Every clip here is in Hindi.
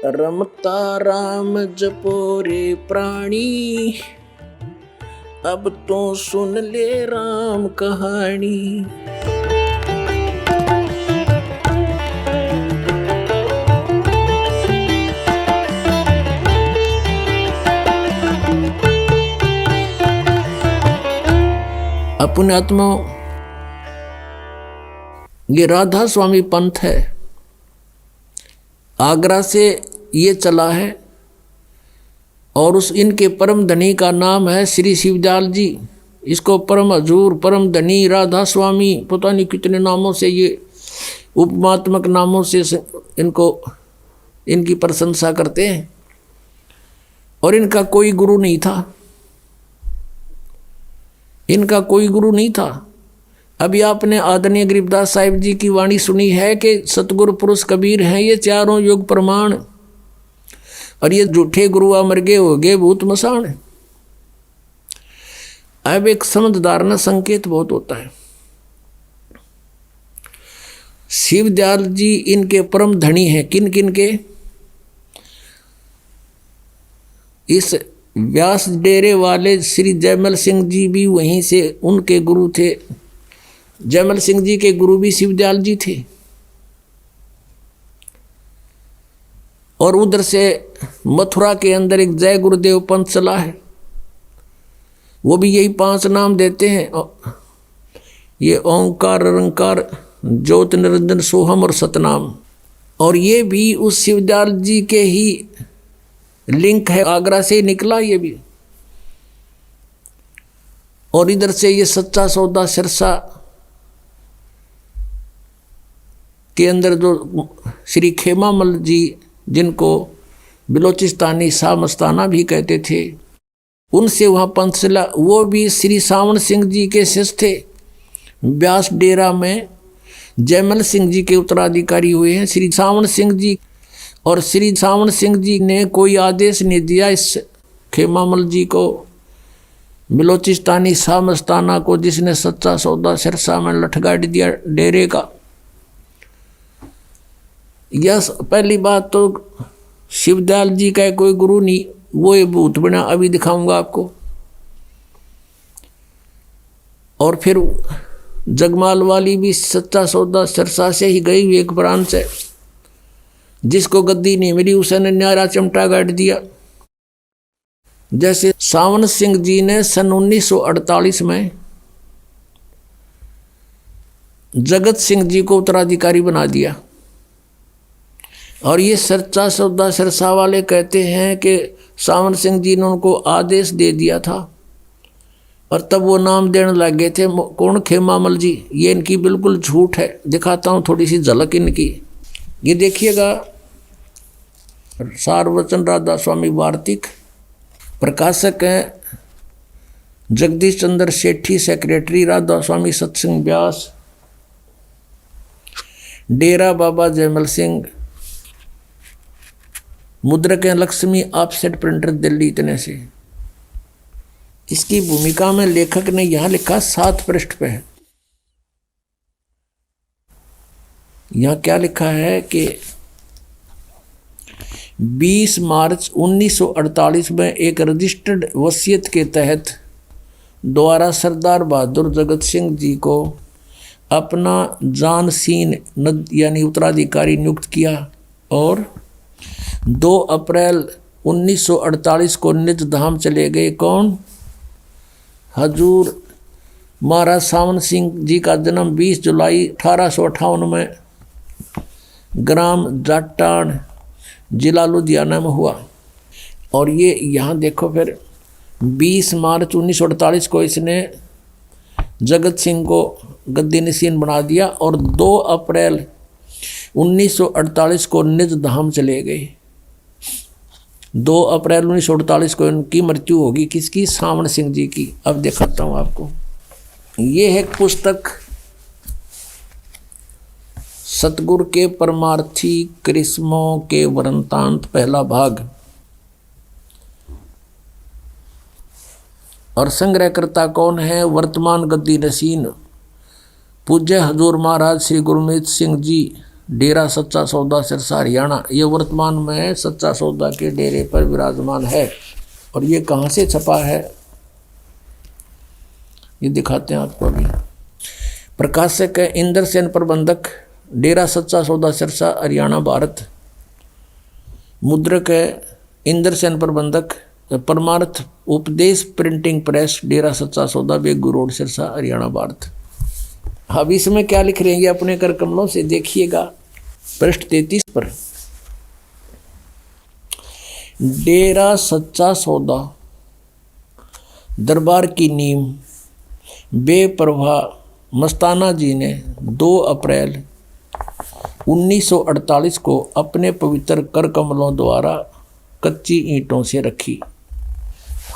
रमता राम जपो रे प्राणी, अब तो सुन ले राम कहानी। अपने आत्मा ये राधा स्वामी पंथ है, आगरा से ये चला है और उस इनके परम धनी का नाम है श्री शिवदयाल जी। इसको परम हजूर, परम धनी, राधा स्वामी, पता नहीं कितने नामों से, ये उपमात्मक नामों से इनको इनकी प्रशंसा करते हैं। और इनका कोई गुरु नहीं था, इनका कोई गुरु नहीं था। अभी आपने आदरणीय गरीबदास साहिब जी की वाणी सुनी है कि सतगुरु पुरुष कबीर हैं ये चारों युग प्रमाण, और ये झूठे गुरु अमर गए हो गए भूत मसान। अब एक समझदार संकेत बहुत होता है। शिवदयाल जी इनके परम धनी हैं। किन किन के? इस व्यास डेरे वाले श्री जयमल सिंह जी भी वहीं से उनके गुरु थे। जयमल सिंह जी के गुरु भी शिवदयाल जी थे। और उधर से मथुरा के अंदर एक जय गुरुदेव पंथ चला है, वो भी यही 5 नाम देते हैं। ये ओंकार, निरंकार, ज्योत, निरंजन, सोहम और सतनाम। और ये भी उस शिवदयाल जी के ही लिंक है, आगरा से ही निकला ये भी। और इधर से ये सच्चा सौदा सिरसा के अंदर जो श्री खेमामल जी, जिनको बिलोचिस्तानी शाह मस्ताना भी कहते थे, उनसे वहाँ पंथ चला। वो भी श्री सावन सिंह जी के शिष्य थे। व्यास डेरा में जयमल सिंह जी के उत्तराधिकारी हुए हैं श्री सावन सिंह जी। और श्री सावन सिंह जी ने कोई आदेश नहीं दिया इस खेमामल जी को, बिलोचिस्तानी शाह मस्ताना को, जिसने सच्चा सौदा सिरसा में लठगाड़ दिया डेरे का। यह पहली बात तो शिवदयाल जी का कोई गुरु नहीं, वो ये भूत बना, अभी दिखाऊंगा आपको। और फिर जगमाल वाली भी सच्चा सौदा सिरसा से ही गई हुई एक ब्रांच है, जिसको गद्दी नहीं मिली उसने न्यारा चिमटा गाड़ दिया। जैसे सावन सिंह जी ने सन 1948 में जगत सिंह जी को उत्तराधिकारी बना दिया। और ये सच्चा सौदा सिरसा वाले कहते हैं कि सावन सिंह जी ने उनको आदेश दे दिया था, और तब वो नाम देने लग गए थे। कौन? खेमामल जी। ये इनकी बिल्कुल झूठ है। दिखाता हूँ थोड़ी सी झलक इनकी। ये देखिएगा, सारवचन राधा स्वामी वार्तिक, प्रकाशक हैं जगदीश चंद्र सेठी, सेक्रेटरी राधा स्वामी सत्संग व्यास, डेरा बाबा जयमल सिंह, मुद्रक हैं लक्ष्मी ऑफसेट प्रिंटर दिल्ली। इतने से इसकी भूमिका में लेखक ने यहां लिखा 7 पृष्ठ पे है। यहां क्या लिखा है कि 20 मार्च 1948 में एक रजिस्टर्ड वसीयत के तहत द्वारा सरदार बहादुर जगत सिंह जी को अपना जानसीन यानी उत्तराधिकारी नियुक्त किया। और 2 अप्रैल 1948 को निज धाम चले गए। कौन? हजूर महाराज सावन सिंह जी का जन्म 20 जुलाई 1858 में ग्राम जाटान, जिला लुधियाना में हुआ। और ये यहाँ देखो, फिर 20 मार्च 1948 को इसने जगत सिंह को गद्दी नशीन बना दिया, और 2 अप्रैल 1948 को निज धाम चले गए। 2 अप्रैल 1948 को इनकी मृत्यु होगी। किसकी? सावन सिंह जी की। अब दिखाता हूँ आपको। ये है पुस्तक सतगुरु के परमार्थी करिश्मों के वृंतांत, पहला भाग। और संग्रहकर्ता कौन है? वर्तमान गद्दी नशीन पूज्य हजूर महाराज श्री गुरमीत सिंह जी, डेरा सच्चा सौदा सिरसा हरियाणा, ये वर्तमान में सच्चा सौदा के डेरे पर विराजमान है। और ये कहाँ से छपा है ये दिखाते हैं आपको अभी। प्रकाशक है इंद्र सेन, प्रबंधक डेरा सच्चा सौदा सिरसा हरियाणा भारत। मुद्रक है इंद्र सेन, प्रबंधक परमार्थ उपदेश प्रिंटिंग प्रेस डेरा सच्चा सौदा बेगू रोड सिरसा हरियाणा भारत। अब इसमें क्या लिख रहे हैं अपने कर कमलों से देखिएगा। पृष्ठ 33 पर डेरा सच्चा सौदा दरबार की नींव बेपरवाह मस्ताना जी ने 2 अप्रैल 1948 को अपने पवित्र कर कमलों द्वारा कच्ची ईंटों से रखी।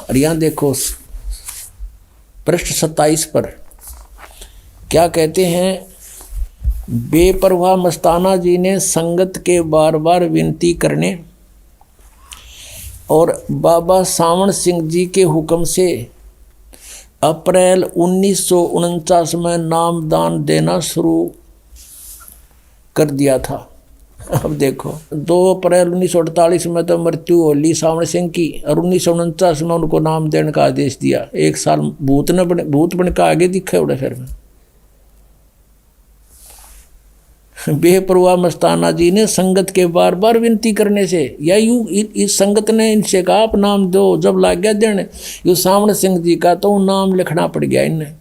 और यहाँ देखो पृष्ठ 27 पर क्या कहते हैं। बेपरवाह मस्ताना जी ने संगत के बार बार विनती करने और बाबा सावण सिंह जी के हुक्म से अप्रैल 1949 में नामदान देना शुरू कर दिया था। अब देखो 2 अप्रैल 1948 में तो मृत्यु हो ली सावण सिंह की, और 1949 में उनको नाम देने का आदेश दिया। 1 साल भूत बन का आगे दिखे उड़े फिर में। बेपरवाह मस्ताना जी ने संगत के बार बार विनती करने से, या यूँ इस संगत ने इनसे कहा आप नाम दो। जब लग गया देने यू सावण सिंह जी का तो नाम लिखना पड़ गया इन्हें।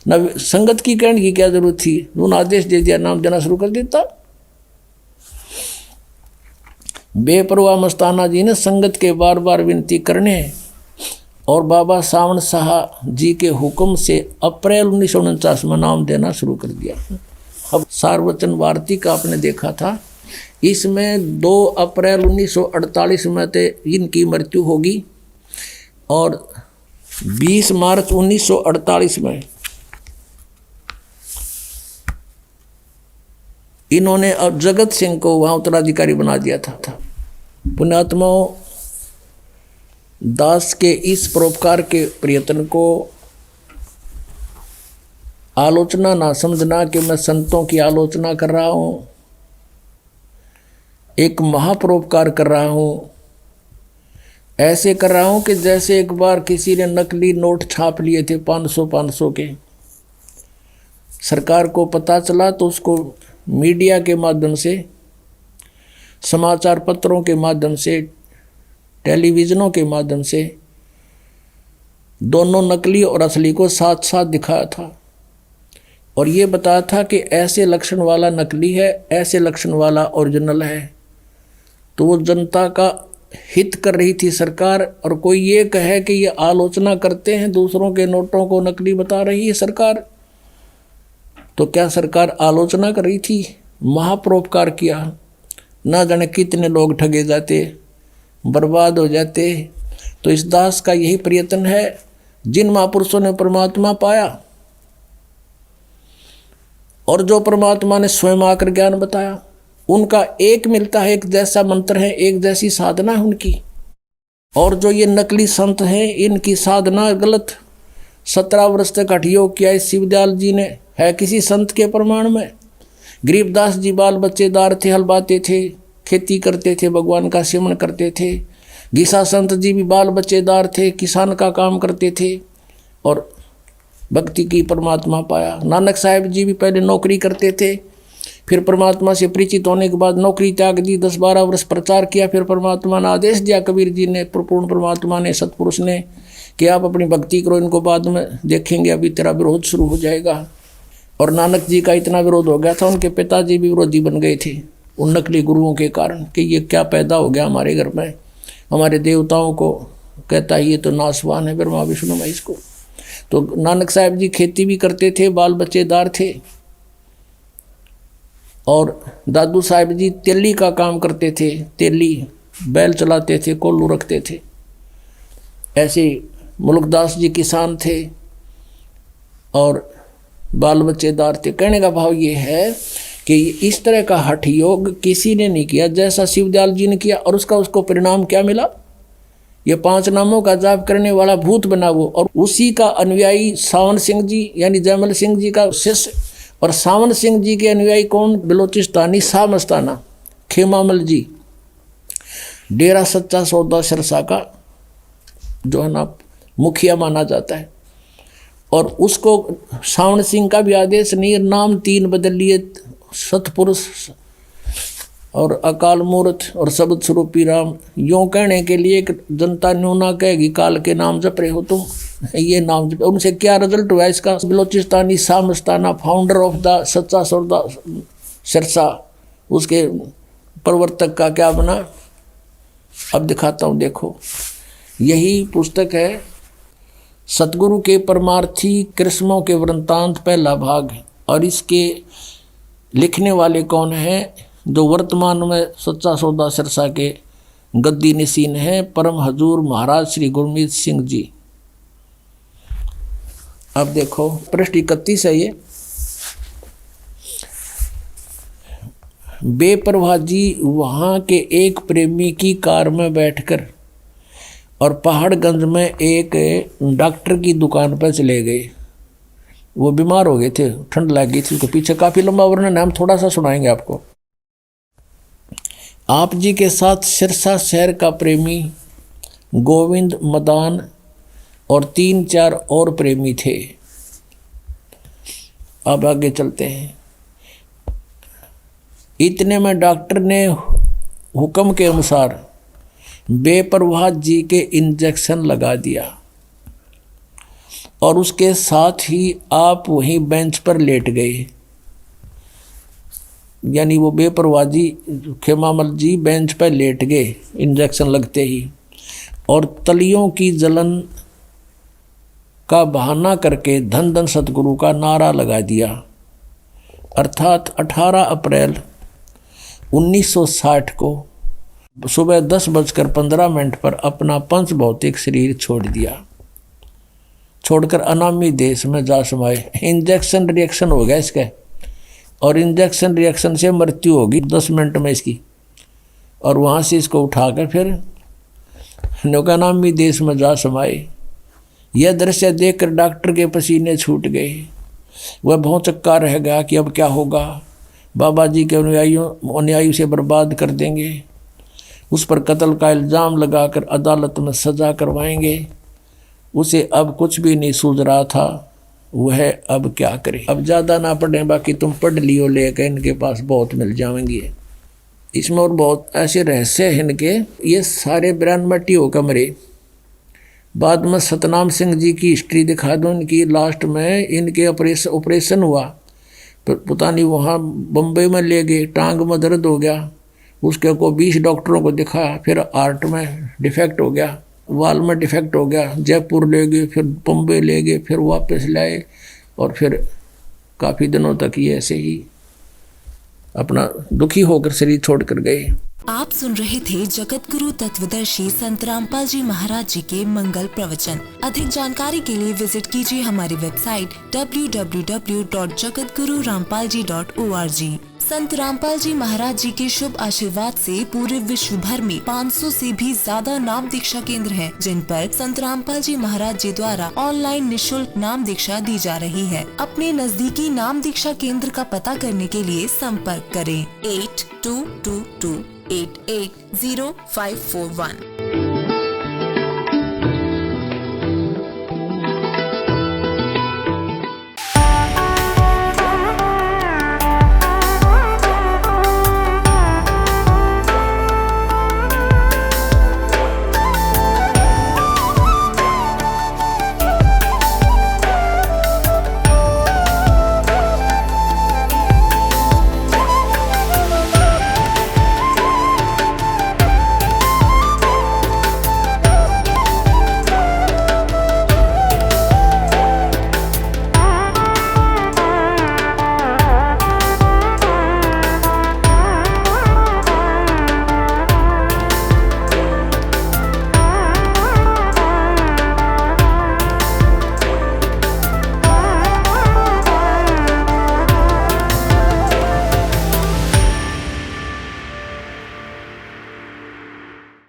न संगत की कहने की क्या जरूरत थी, उन्होंने आदेश दे दिया, नाम देना शुरू कर देता। बेपरवाह मस्ताना जी ने संगत के बार बार विनती करने और बाबा सावण शाह जी के हुक्म से अप्रैल 1949 में नाम देना शुरू कर दिया। अब सार्वजन वार्ती का आपने देखा था, इसमें 2 अप्रैल 1948 में तो इनकी मृत्यु होगी और 20 मार्च 1948 में इन्होंने अब जगत सिंह को वहाँ उत्तराधिकारी बना दिया था। पुण्यात्माओं, दास के इस परोपकार के प्रयत्न को आलोचना ना समझना कि मैं संतों की आलोचना कर रहा हूँ, एक महापरोपकार कर रहा हूँ। ऐसे कर रहा हूँ कि जैसे एक बार किसी ने नकली नोट छाप लिए थे 500 के, सरकार को पता चला तो उसको मीडिया के माध्यम से, समाचार पत्रों के माध्यम से, टेलीविज़नों के माध्यम से दोनों नकली और असली को साथ साथ दिखाया था और ये बताया था कि ऐसे लक्षण वाला नकली है, ऐसे लक्षण वाला ओरिजिनल है। तो वो जनता का हित कर रही थी सरकार। और कोई ये कहे कि ये आलोचना करते हैं, दूसरों के नोटों को नकली बता रही है सरकार, तो क्या सरकार आलोचना कर रही थी? महापरोपकार किया। ना जाने कितने लोग ठगे जाते, बर्बाद हो जाते। तो इस दास का यही प्रयत्न है। जिन महापुरुषों ने परमात्मा पाया और जो परमात्मा ने स्वयं आकर ज्ञान बताया, उनका एक मिलता है, एक जैसा मंत्र है, एक जैसी साधना है उनकी। और जो ये नकली संत हैं, इनकी साधना गलत। 17 वर्ष तक हठ योग किया इस शिवदयाल जी ने, है किसी संत के प्रमाण में? गरीबदास जी बाल बच्चेदार थे, हल बाते थे, खेती करते थे, भगवान का सिमरन करते थे। गीसा संत जी भी बाल बच्चेदार थे, किसान का काम करते थे और भक्ति की परमात्मा पाया। नानक साहिब जी भी पहले नौकरी करते थे, फिर परमात्मा से परिचित होने के बाद नौकरी त्याग दी, 10-12 वर्ष प्रचार किया। फिर परमात्मा ने आदेश दिया, कबीर जी ने, पूर्ण परमात्मा ने, सतपुरुष ने, कि आप अपनी भक्ति करो, इनको बाद में देखेंगे, अभी तेरा विरोध शुरू हो जाएगा। और नानक जी का इतना विरोध हो गया था, उनके पिताजी भी विरोधी बन गए थे उन नकली गुरुओं के कारण, कि ये क्या पैदा हो गया हमारे घर में, हमारे देवताओं को कहता है ये तो नासवान है, ब्रह्मा विष्णु महेश को। तो नानक साहब जी खेती भी करते थे, बाल बच्चेदार थे। और दादू साहब जी तेली का काम करते थे, तेली बैल चलाते थे, कोल्लू रखते थे। ऐसे मुल्कदास जी किसान थे और बाल बच्चेदार थे। कहने का भाव ये है कि इस तरह का हठ योग किसी ने नहीं किया जैसा शिवदयाल जी ने किया। और उसको परिणाम क्या मिला? ये 5 नामों का जाप करने वाला भूत बना वो, और उसी का अनुयायी सावन सिंह जी यानी जयमल सिंह जी का शिष्य और सावन सिंह जी के अनुयायी कौन? बलोचिस्तानी शाह मस्ताना खेमामल जी, डेरा सच्चा सौदा सिरसा का जो है ना मुखिया माना जाता है। और उसको सावन सिंह का भी आदेश नहीं, नाम 3 बदल लिए, सतपुरुष और अकाल मूर्त और शब्द स्वरूपी राम। यूँ कहने के लिए एक जनता न्यू ना कहेगी काल के नाम जप रहे हो तो ये नाम जप। उनसे क्या रिजल्ट हुआ इसका? बलोचिस्तानी शाह मस्ताना फाउंडर ऑफ द सच्चा सौदा सिरसा, उसके प्रवर्तक का क्या बना? अब दिखाता हूँ, देखो यही पुस्तक है सतगुरु के परमार्थी कृष्णों के वृंतांत, पहला भाग। और इसके लिखने वाले कौन हैं? जो वर्तमान में सच्चा सौदा सिरसा के गद्दी नशीन हैं, परम हजूर महाराज श्री गुरमीत सिंह जी। अब देखो पृष्ठ 31 है ये। बेपरवाह जी वहाँ के एक प्रेमी की कार में बैठकर और पहाड़गंज में एक डॉक्टर की दुकान पर चले गए। वो बीमार हो गए थे, ठंड लग गई थी उसको। पीछे काफ़ी लंबा वर्णन है, हम थोड़ा सा सुनाएंगे आपको। आप जी के साथ सिरसा शहर का प्रेमी गोविंद, मदान और 3-4 और प्रेमी थे। अब आगे चलते हैं। इतने में डॉक्टर ने हुक्म के अनुसार बेपरवाह जी के इंजेक्शन लगा दिया और उसके साथ ही आप वहीं बेंच पर लेट गए। यानी वो बेपरवाह जी खेमामल जी बेंच पर लेट गए इंजेक्शन लगते ही, और तलियों की जलन का बहाना करके धन धन सतगुरु का नारा लगा दिया। अर्थात 18 अप्रैल 1960 को सुबह 10:15 पर अपना पंच भौतिक शरीर छोड़ दिया, छोड़कर अनामी देश में जा समाये। इंजेक्शन रिएक्शन हो गया इसका, और इंजेक्शन रिएक्शन से मृत्यु होगी 10 मिनट में इसकी। और वहाँ से इसको उठाकर फिर नौकानामी देश में जा समाये। यह दृश्य देखकर डॉक्टर के पसीने छूट गए। वह बहुत चक्का रह गया कि अब क्या होगा, बाबा जी के अनुयायी से बर्बाद कर देंगे, उस पर कत्ल का इल्ज़ाम लगाकर अदालत में सज़ा करवाएंगे। उसे अब कुछ भी नहीं सूझ रहा था, वह अब क्या करे। अब ज़्यादा ना पढ़े, बाकी तुम पढ़ लियो लेकर, इनके पास बहुत मिल जाएंगे। इसमें और बहुत ऐसे रहस्य हैं इनके। ये सारे 92 हो कमरे। बाद में सतनाम सिंह जी की हिस्ट्री दिखा दो इनकी। लास्ट में इनके ऑपरेशन हुआ, पता नहीं वहाँ बम्बई में ले गए, टांग में दर्द हो गया, उसके को 20 डॉक्टरों को दिखाया, फिर हार्ट में डिफेक्ट हो गया, वाल में डिफेक्ट हो गया, जयपुर ले गए, फिर बम्बई ले गए, फिर वापस लाए, और फिर काफ़ी दिनों तक ये ऐसे ही अपना दुखी होकर शरीर छोड़ कर गए। आप सुन रहे थे जगत गुरु तत्वदर्शी संत रामपाल जी महाराज जी के मंगल प्रवचन। अधिक जानकारी के लिए विजिट कीजिए हमारी वेबसाइट www.jagatgururampalji.org। संत रामपाल जी महाराज जी के शुभ आशीर्वाद से पूरे विश्व भर में 500 से भी ज्यादा नाम दीक्षा केंद्र हैं, जिन पर संत रामपाल जी महाराज जी द्वारा ऑनलाइन निशुल्क नाम दीक्षा दी जा रही है। अपने नजदीकी नाम दीक्षा केंद्र का पता करने के लिए संपर्क करें 8222880541।